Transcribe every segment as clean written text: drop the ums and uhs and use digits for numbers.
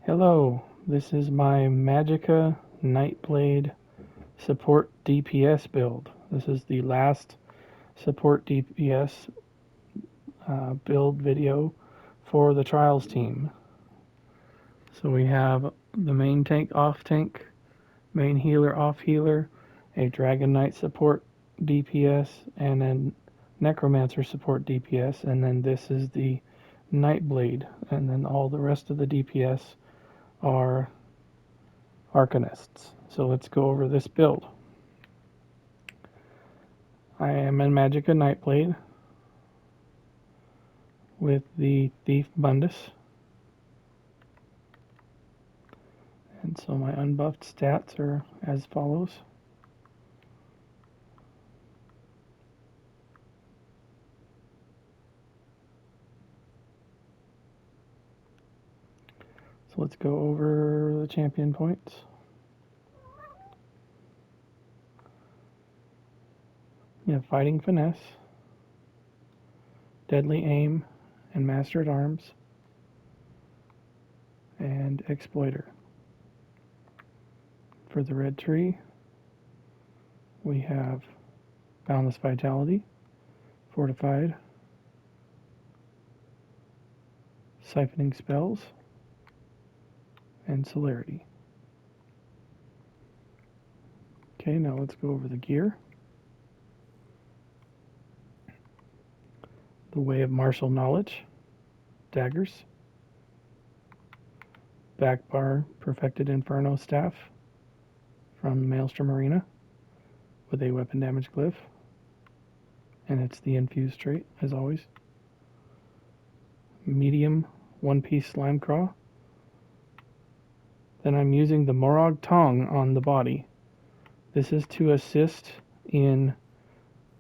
Hello, this is my Magicka NightBlade support DPS build. This is the last support DPS build video for the Trials team. So we have the main tank, off tank, main healer, off healer, a Dragon Knight support DPS, and then Necromancer support DPS, and then this is the NightBlade, and then all the rest of the DPS are Arcanists. So let's go over this build. I am in Magicka NightBlade with the Thief Mundus. And so my unbuffed stats are as follows. So let's go over the champion points. You have Fighting Finesse, Deadly Aim, and Master at Arms, and Exploiter. For the red tree, we have Boundless Vitality, Fortified, Siphoning Spells, and Celerity. Okay, now let's go over the gear. The Way of Martial Knowledge, daggers, back bar Perfected Inferno staff from Maelstrom Arena with a weapon damage glyph, and it's the infused trait as always. Medium one-piece slime craw. Then I'm using the Morag Tong on the body. This is to assist in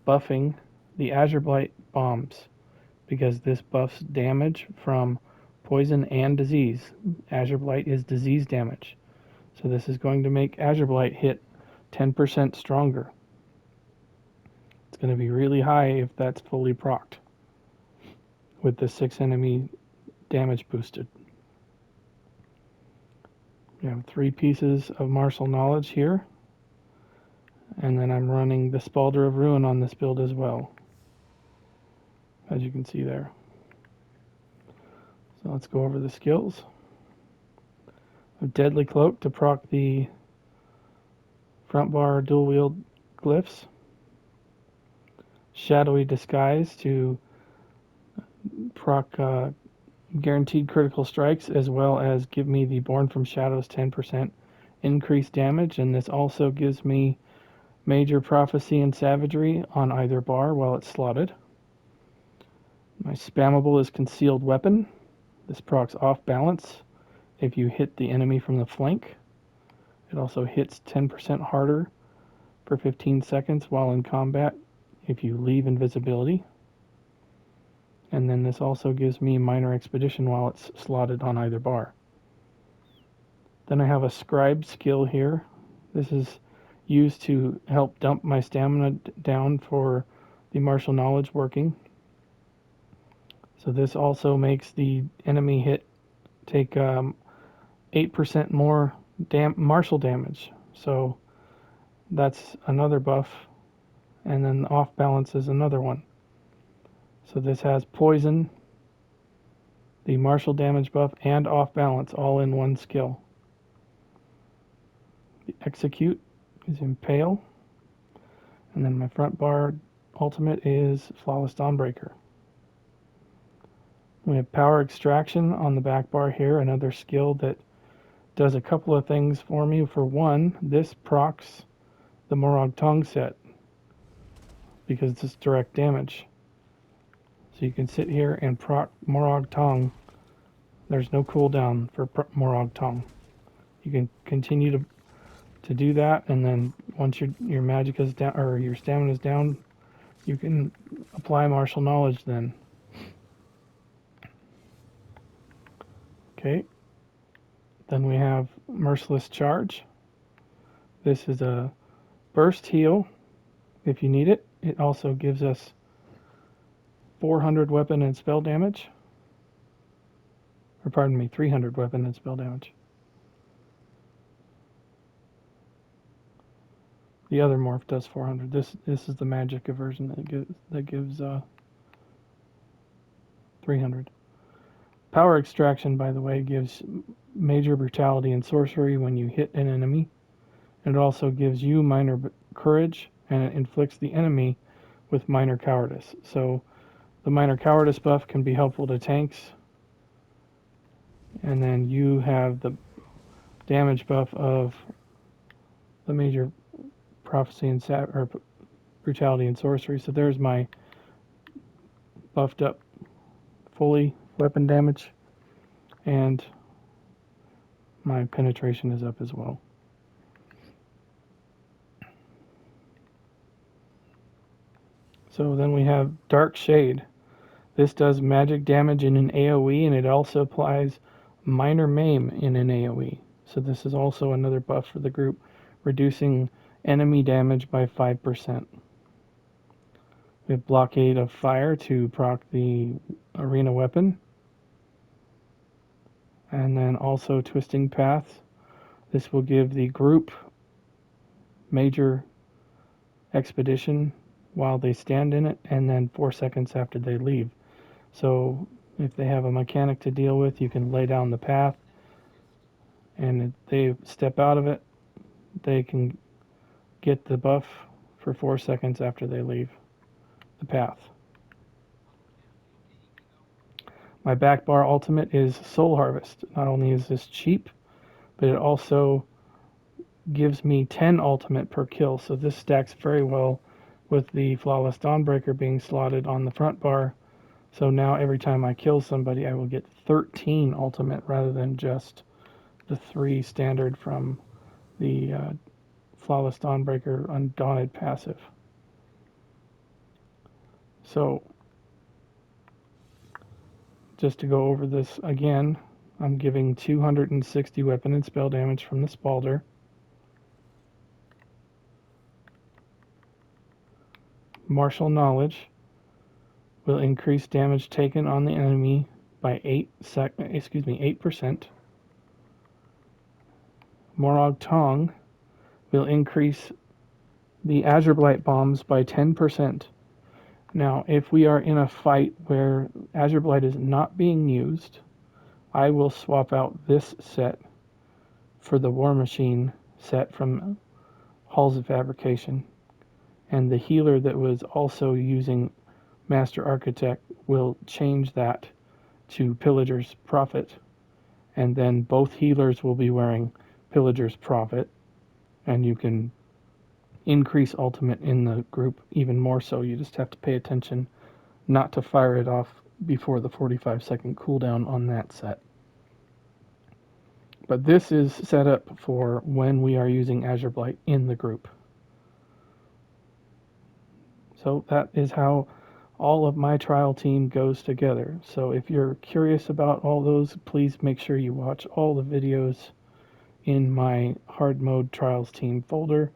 buffing the Azure Blight bombs, because this buffs damage from poison and disease. Azure Blight is disease damage. So this is going to make Azure Blight hit 10% stronger. It's going to be really high if that's fully procced with the 6 enemy damage boosted. We have 3 pieces of martial knowledge here. And then I'm running the Spaulder of Ruin on this build as well, as you can see there. So let's go over the skills. A Deadly Cloak to proc the front bar dual wield glyphs. Shadowy Disguise to proc guaranteed critical strikes, as well as give me the Born from Shadows 10% increased damage, and this also gives me Major Prophecy and Savagery on either bar while it's slotted. My spammable is Concealed Weapon. This procs off balance if you hit the enemy from the flank. It also hits 10% harder for 15 seconds while in combat if you leave invisibility. And then this also gives me Minor Expedition while it's slotted on either bar. Then I have a Scribe skill here. This is used to help dump my stamina down for the martial knowledge working. So this also makes the enemy hit take 8% more martial damage. So that's another buff. And then off balance is another one. So this has poison, the martial damage buff, and off balance all in one skill. The Execute is Impale. And then my front bar ultimate is Flawless Dawnbreaker. We have Power Extraction on the back bar here, another skill that does a couple of things for me. For one, this procs the Morag Tong set because it's direct damage. So you can sit here and proc Morag Tong. There's no cooldown for Morag Tong. You can continue to do that, and then once your Magicka's down, or your stamina's down, you can apply martial knowledge then. Okay. Then we have Merciless Charge. This is a burst heal if you need it. It also gives us 400 weapon and spell damage. or pardon me, 300 weapon and spell damage. The other morph does 400. This is the Magicka version that gives 300. Power extraction, by the way, gives major brutality and sorcery when you hit an enemy. And it also gives you minor courage, and it inflicts the enemy with minor cowardice. So the minor cowardice buff can be helpful to tanks. And then you have the damage buff of the major prophecy and or brutality and sorcery. So there's my buffed up fully weapon damage, and my penetration is up as well. So then we have Dark Shade. This does magic damage in an AoE, and it also applies minor maim in an AoE. So this is also another buff for the group, reducing enemy damage by 5%. We have Blockade of Fire to proc the arena weapon. And then also Twisting Path. This will give the group major expedition while they stand in it, and then 4 seconds after they leave. So if they have a mechanic to deal with, you can lay down the path, and if they step out of it, they can get the buff for 4 seconds after they leave the path. My back bar ultimate is Soul Harvest. Not only is this cheap, but it also gives me 10 ultimate per kill, so this stacks very well with the Flawless Dawnbreaker being slotted on the front bar. So now every time I kill somebody, I will get 13 ultimate rather than just the 3 standard from the Flawless Dawnbreaker Undaunted passive. So just to go over this again, I'm giving 260 weapon and spell damage from the Spaulder. Martial Knowledge will increase damage taken on the enemy by 8%. Morag Tong will increase the Azure Blight bombs by 10%. Now, if we are in a fight where Azure Blight is not being used, I will swap out this set for the War Machine set from Halls of Fabrication. And the healer that was also using Master Architect will change that to Pillager's Prophet. And then both healers will be wearing Pillager's Prophet. And you can increase ultimate in the group even more so. You just have to pay attention not to fire it off before the 45-second cooldown on that set. But this is set up for when we are using Azure Blight in the group. So that is how all of my trial team goes together. So if you're curious about all those, please make sure you watch all the videos in my hard mode trials team folder,